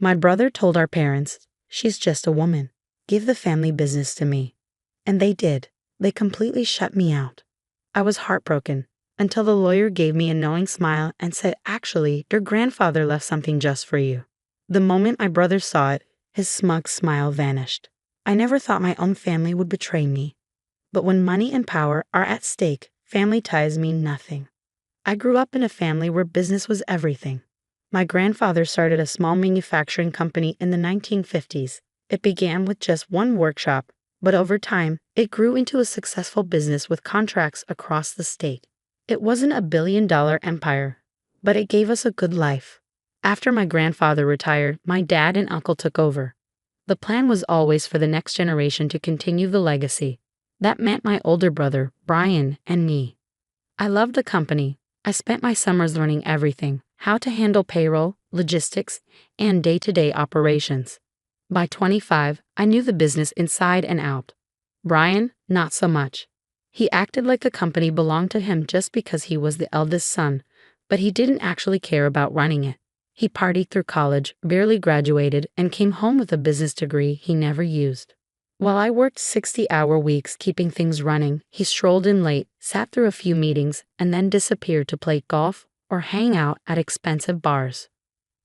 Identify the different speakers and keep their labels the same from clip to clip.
Speaker 1: My brother told our parents, "She's just a woman. Give the family business to me." And they did. They completely shut me out. I was heartbroken until the lawyer gave me a knowing smile and said, "Actually, your grandfather left something just for you." The moment my brother saw it, his smug smile vanished. I never thought my own family would betray me. But when money and power are at stake, family ties mean nothing. I grew up in a family where business was everything. My grandfather started a small manufacturing company in the 1950s. It began with just one workshop, but over time, it grew into a successful business with contracts across the state. It wasn't a billion-dollar empire, but it gave us a good life. After my grandfather retired, my dad and uncle took over. The plan was always for the next generation to continue the legacy. That meant my older brother, Brian, and me. I loved the company. I spent my summers learning everything: how to handle payroll, logistics, and day-to-day operations. By 25, I knew the business inside and out. Brian, not so much. He acted like the company belonged to him just because he was the eldest son, but he didn't actually care about running it. He partied through college, barely graduated, and came home with a business degree he never used. While I worked 60-hour weeks keeping things running, he strolled in late, sat through a few meetings, and then disappeared to play golf or hang out at expensive bars.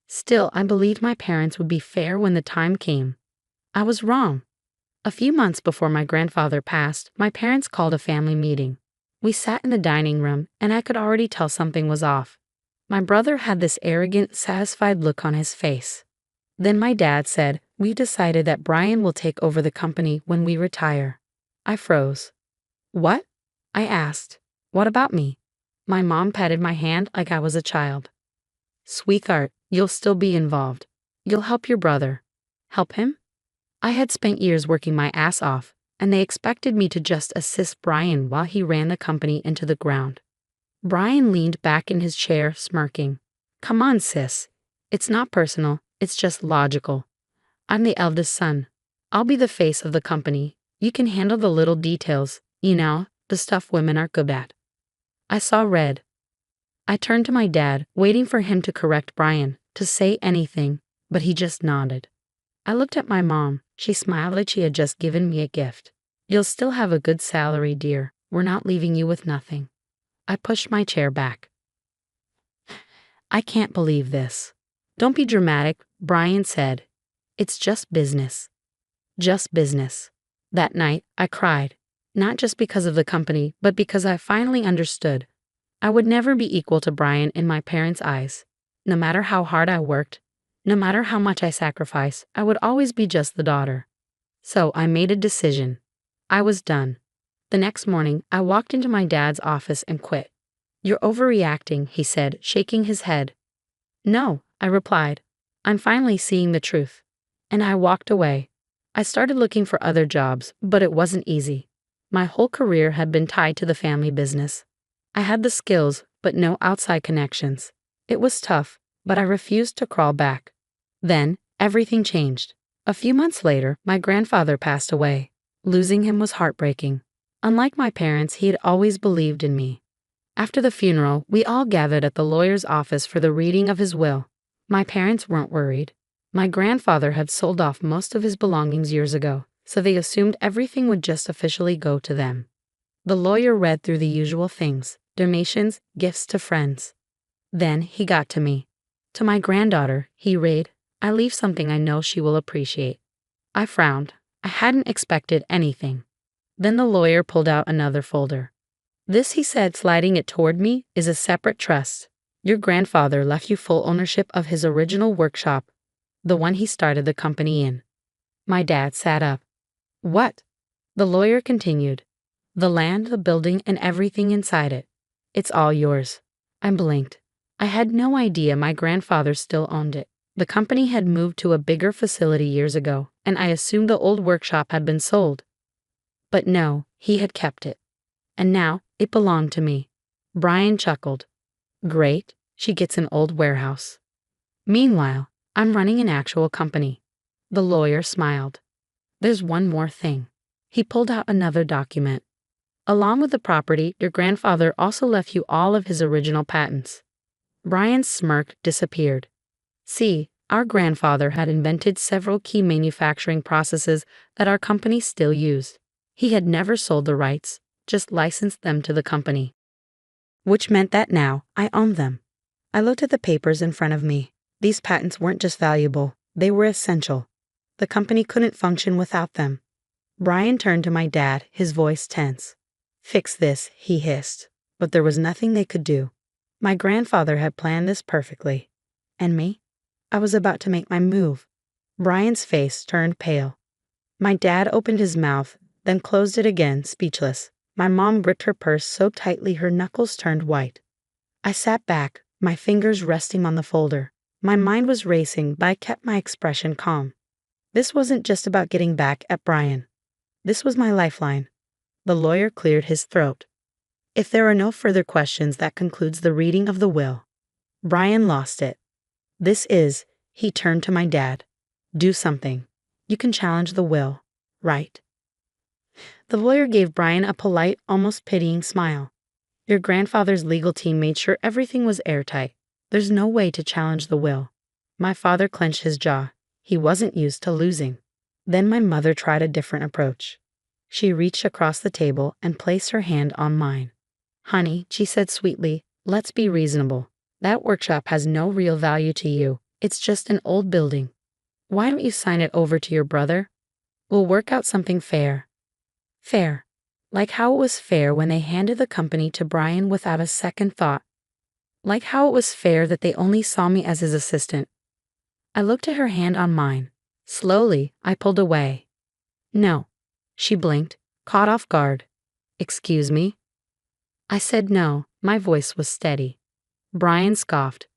Speaker 1: Still, I believed my parents would be fair when the time came. I was wrong. A few months before my grandfather passed, my parents called a family meeting. We sat in the dining room, and I could already tell something was off. My brother had this arrogant, satisfied look on his face. Then my dad said, "We decided that Brian will take over the company when we retire." I froze. "What?" I asked. "What about me?" My mom patted my hand like I was a child. "Sweetheart, you'll still be involved. You'll help your brother." Help him? I had spent years working my ass off, and they expected me to just assist Brian while he ran the company into the ground. Brian leaned back in his chair, smirking. "Come on, sis. It's not personal, it's just logical. I'm the eldest son. I'll be the face of the company. You can handle the little details, the stuff women are good at." I saw red. I turned to my dad, waiting for him to correct Brian, to say anything, but he just nodded. I looked at my mom. She smiled like she had just given me a gift. "You'll still have a good salary, dear. We're not leaving you with nothing." I pushed my chair back. "I can't believe this." "Don't be dramatic," Brian said. "It's just business." Just business. That night, I cried. Not just because of the company, but because I finally understood. I would never be equal to Brian in my parents' eyes. No matter how hard I worked, no matter how much I sacrificed, I would always be just the daughter. So I made a decision. I was done. The next morning, I walked into my dad's office and quit. "You're overreacting," he said, shaking his head. "No," I replied. "I'm finally seeing the truth." And I walked away. I started looking for other jobs, but it wasn't easy. My whole career had been tied to the family business. I had the skills, but no outside connections. It was tough, but I refused to crawl back. Then, everything changed. A few months later, my grandfather passed away. Losing him was heartbreaking. Unlike my parents, he had always believed in me. After the funeral, we all gathered at the lawyer's office for the reading of his will. My parents weren't worried. My grandfather had sold off most of his belongings years ago, so they assumed everything would just officially go to them. The lawyer read through the usual things: donations, gifts to friends. Then he got to me. "To my granddaughter," he read, "I leave something I know she will appreciate." I frowned. I hadn't expected anything. Then the lawyer pulled out another folder. "This," he said, sliding it toward me, "is a separate trust. Your grandfather left you full ownership of his original workshop, the one he started the company in." My dad sat up. "What?" The lawyer continued. "The land, the building, and everything inside it. It's all yours." I blinked. I had no idea my grandfather still owned it. The company had moved to a bigger facility years ago, and I assumed the old workshop had been sold. But no, he had kept it. And now, it belonged to me. Brian chuckled. "Great, she gets an old warehouse. Meanwhile, I'm running an actual company." The lawyer smiled. "There's one more thing." He pulled out another document. "Along with the property, your grandfather also left you all of his original patents." Brian's smirk disappeared. "See, Our grandfather had invented several key manufacturing processes that our company still used. He had never sold the rights, just licensed them to the company, which meant that now I owned them. I looked at the papers in front of me. These patents weren't just valuable, they were essential. The company couldn't function without them. Brian turned to my dad, his voice tense. "Fix this," he hissed. But there was nothing they could do. My grandfather had planned this perfectly. And me? I was about to make my move. Brian's face turned pale. My dad opened his mouth, then closed it again, speechless. My mom gripped her purse so tightly her knuckles turned white. I sat back, my fingers resting on the folder. My mind was racing, but I kept my expression calm. This wasn't just about getting back at Brian. This was my lifeline. The lawyer cleared his throat. "If there are no further questions, that concludes the reading of the will." Brian lost it. He turned to my dad. "Do something. You can challenge the will, right?" The lawyer gave Brian a polite, almost pitying smile. "Your grandfather's legal team made sure everything was airtight. There's no way to challenge the will." My father clenched his jaw. He wasn't used to losing. Then my mother tried a different approach. She reached across the table and placed her hand on mine. "Honey," she said sweetly, "let's be reasonable. That workshop has no real value to you. It's just an old building. Why don't you sign it over to your brother? We'll work out something fair." Fair. Like how it was fair when they handed the company to Brian without a second thought. Like how it was fair that they only saw me as his assistant. I looked at her hand on mine. Slowly, I pulled away. "No." She blinked, caught off guard. "Excuse me?" I said no. My voice was steady. Brian scoffed.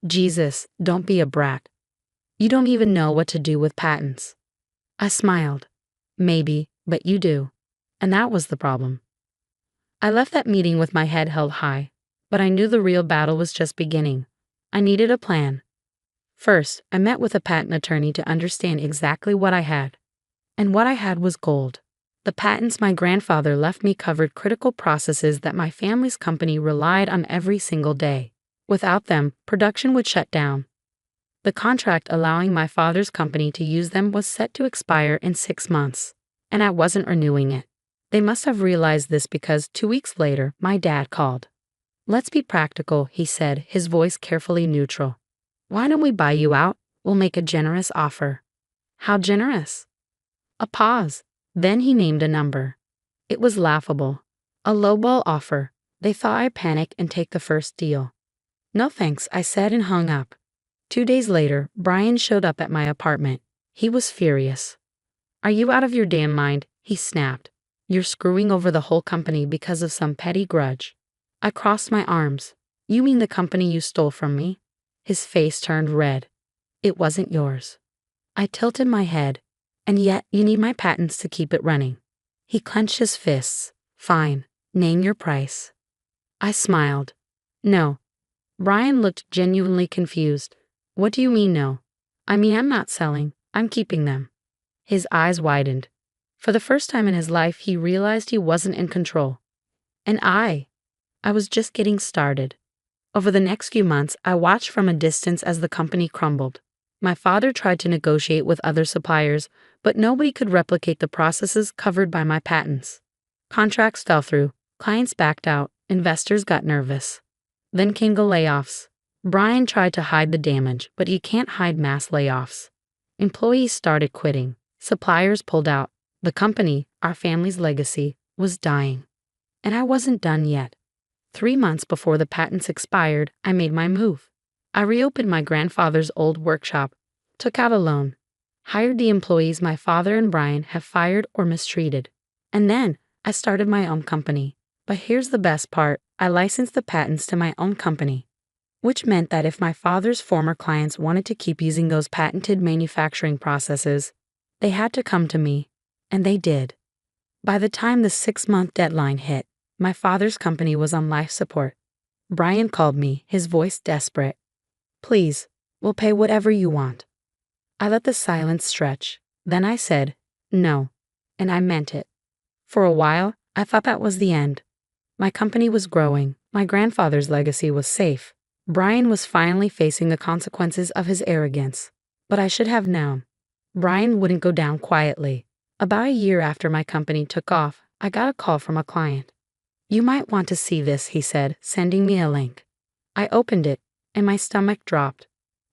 Speaker 1: "Jesus, don't be a brat. You don't even know what to do with patents." I smiled. "Maybe, but you do." And that was the problem. I left that meeting with my head held high, but I knew the real battle was just beginning. I needed a plan. First, I met with a patent attorney to understand exactly what I had. And what I had was gold. The patents my grandfather left me covered critical processes that my family's company relied on every single day. Without them, production would shut down. The contract allowing my father's company to use them was set to expire in 6 months, and I wasn't renewing it. They must have realized this because 2 weeks later, my dad called. "Let's be practical," he said, his voice carefully neutral. "Why don't we buy you out? We'll make a generous offer." "How generous?" A pause. Then he named a number. It was laughable. A lowball offer. They thought I'd panic and take the first deal. "No thanks," I said and hung up. 2 days later, Brian showed up at my apartment. He was furious. "Are you out of your damn mind?" he snapped. "You're screwing over the whole company because of some petty grudge." I crossed my arms. "You mean the company you stole from me?" His face turned red. "It wasn't yours." I tilted my head. "And yet you need my patents to keep it running." He clenched his fists. "Fine. Name your price." I smiled. "No." Brian looked genuinely confused. "What do you mean no?" "I mean I'm not selling. I'm keeping them." His eyes widened. For the first time in his life, he realized he wasn't in control. And I was just getting started. Over the next few months, I watched from a distance as the company crumbled. My father tried to negotiate with other suppliers, but nobody could replicate the processes covered by my patents. Contracts fell through, clients backed out, investors got nervous. Then came the layoffs. Brian tried to hide the damage, but you can't hide mass layoffs. Employees started quitting. Suppliers pulled out. The company, our family's legacy, was dying. And I wasn't done yet. 3 months before the patents expired, I made my move. I reopened my grandfather's old workshop, took out a loan, hired the employees my father and Brian have fired or mistreated. And then I started my own company. But here's the best part. I licensed the patents to my own company, which meant that if my father's former clients wanted to keep using those patented manufacturing processes, they had to come to me. And they did. By the time the 6-month deadline hit, my father's company was on life support. Brian called me, his voice desperate. "Please, we'll pay whatever you want." I let the silence stretch. Then I said, "No." And I meant it. For a while, I thought that was the end. My company was growing. My grandfather's legacy was safe. Brian was finally facing the consequences of his arrogance. But I should have known. Brian wouldn't go down quietly. About a year after my company took off, I got a call from a client. "You might want to see this," he said, sending me a link. I opened it, and my stomach dropped.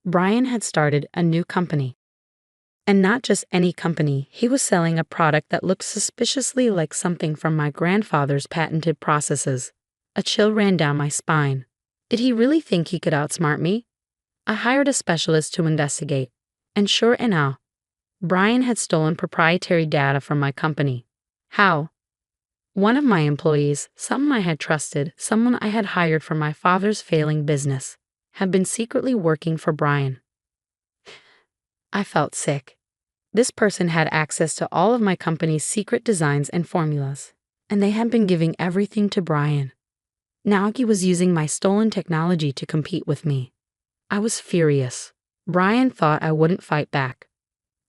Speaker 1: Brian had started a new company. And not just any company, he was selling a product that looked suspiciously like something from my grandfather's patented processes. A chill ran down my spine. Did he really think he could outsmart me? I hired a specialist to investigate, and sure enough, Brian had stolen proprietary data from my company. How? One of my employees, someone I had trusted, someone I had hired for my father's failing business, had been secretly working for Brian. I felt sick. This person had access to all of my company's secret designs and formulas, and they had been giving everything to Brian. Now he was using my stolen technology to compete with me. I was furious. Brian thought I wouldn't fight back.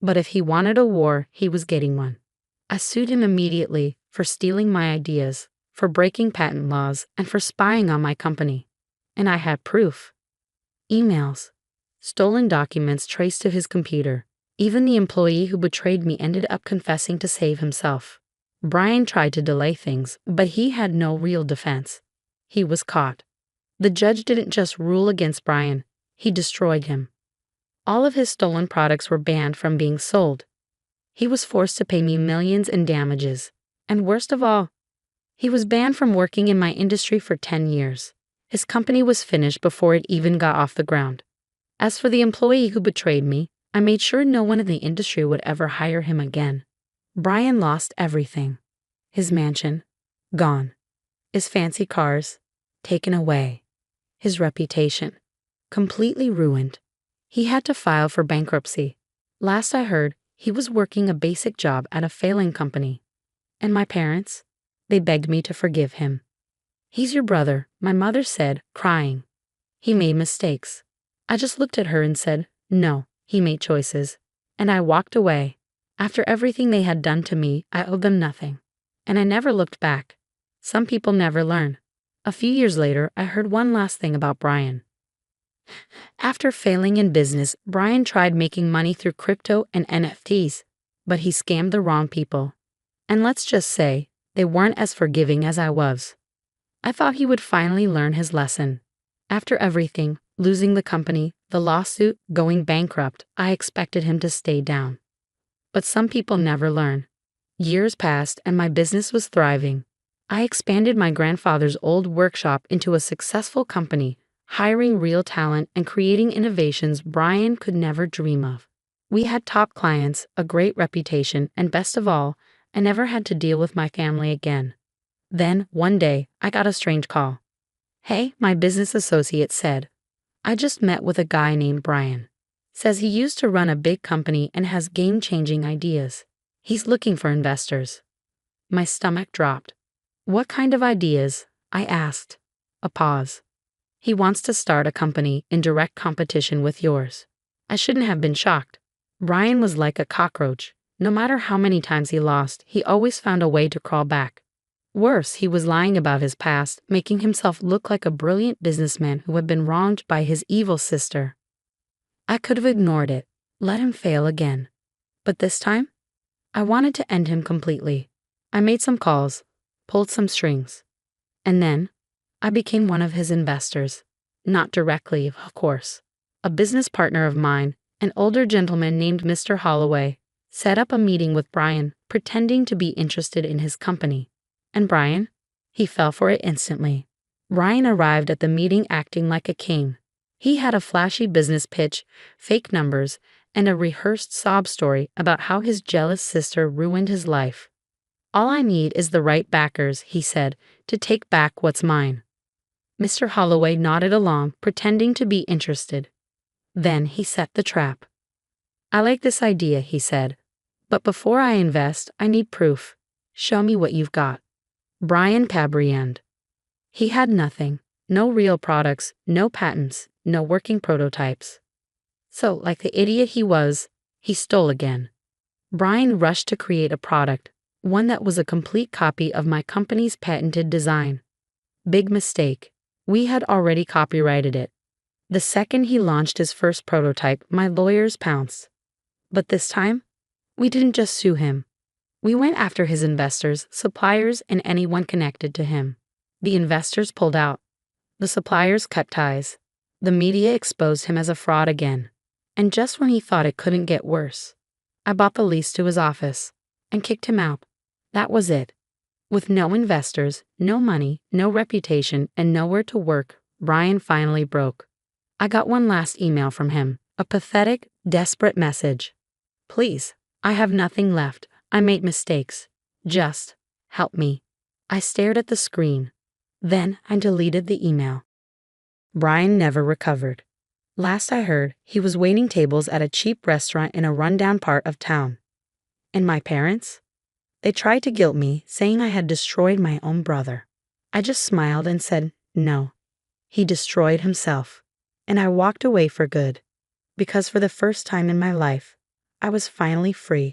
Speaker 1: But if he wanted a war, he was getting one. I sued him immediately for stealing my ideas, for breaking patent laws, and for spying on my company. And I had proof. Emails. Stolen documents traced to his computer. Even the employee who betrayed me ended up confessing to save himself. Brian tried to delay things, but he had no real defense. He was caught. The judge didn't just rule against Brian, he destroyed him. All of his stolen products were banned from being sold. He was forced to pay me millions in damages. And worst of all, he was banned from working in my industry for 10 years. His company was finished before it even got off the ground. As for the employee who betrayed me, I made sure no one in the industry would ever hire him again. Brian lost everything. His mansion, gone. His fancy cars, taken away. His reputation, completely ruined. He had to file for bankruptcy. Last I heard, he was working a basic job at a failing company. And my parents? They begged me to forgive him. "He's your brother," my mother said, crying. "He made mistakes." I just looked at her and said, "No, he made choices." And I walked away. After everything they had done to me, I owed them nothing. And I never looked back. Some people never learn. A few years later, I heard one last thing about Brian. After failing in business, Brian tried making money through crypto and NFTs, but he scammed the wrong people. And let's just say, they weren't as forgiving as I was. I thought he would finally learn his lesson. After everything, losing the company, the lawsuit, going bankrupt, I expected him to stay down. But some people never learn. Years passed and my business was thriving. I expanded my grandfather's old workshop into a successful company, hiring real talent and creating innovations Brian could never dream of. We had top clients, a great reputation, and best of all, I never had to deal with my family again. Then, one day, I got a strange call. "Hey," my business associate said. "I just met with a guy named Brian. Says he used to run a big company and has game-changing ideas. He's looking for investors." My stomach dropped. "What kind of ideas?" I asked. A pause. "He wants to start a company in direct competition with yours." I shouldn't have been shocked. Brian was like a cockroach. No matter how many times he lost, he always found a way to crawl back. Worse, he was lying about his past, making himself look like a brilliant businessman who had been wronged by his evil sister. I could have ignored it, let him fail again. But this time, I wanted to end him completely. I made some calls, pulled some strings. And then, I became one of his investors. Not directly, of course. A business partner of mine, an older gentleman named Mr. Holloway, set up a meeting with Brian, pretending to be interested in his company. And Brian? He fell for it instantly. Brian arrived at the meeting acting like a king. He had a flashy business pitch, fake numbers, and a rehearsed sob story about how his jealous sister ruined his life. "All I need is the right backers," he said, "to take back what's mine." Mr. Holloway nodded along, pretending to be interested. Then he set the trap. "I like this idea," he said. "But before I invest, I need proof. Show me what you've got." Brian Cabriand. He had nothing. No real products, no patents, no working prototypes. So, like the idiot he was, he stole again. Brian rushed to create a product, one that was a complete copy of my company's patented design. Big mistake. We had already copyrighted it. The second he launched his first prototype, my lawyers pounced. But this time, we didn't just sue him. We went after his investors, suppliers, and anyone connected to him. The investors pulled out. The suppliers cut ties. The media exposed him as a fraud again. And just when he thought it couldn't get worse, I bought the lease to his office and kicked him out. That was it. With no investors, no money, no reputation, and nowhere to work, Brian finally broke. I got one last email from him, a pathetic, desperate message. Please, I have nothing left. I made mistakes. Just help me. I stared at the screen. Then I deleted the email. Brian never recovered. Last I heard, he was waiting tables at a cheap restaurant in a rundown part of town. And my parents? They tried to guilt me, saying I had destroyed my own brother. I just smiled and said, no. He destroyed himself. And I walked away for good. Because for the first time in my life, I was finally free.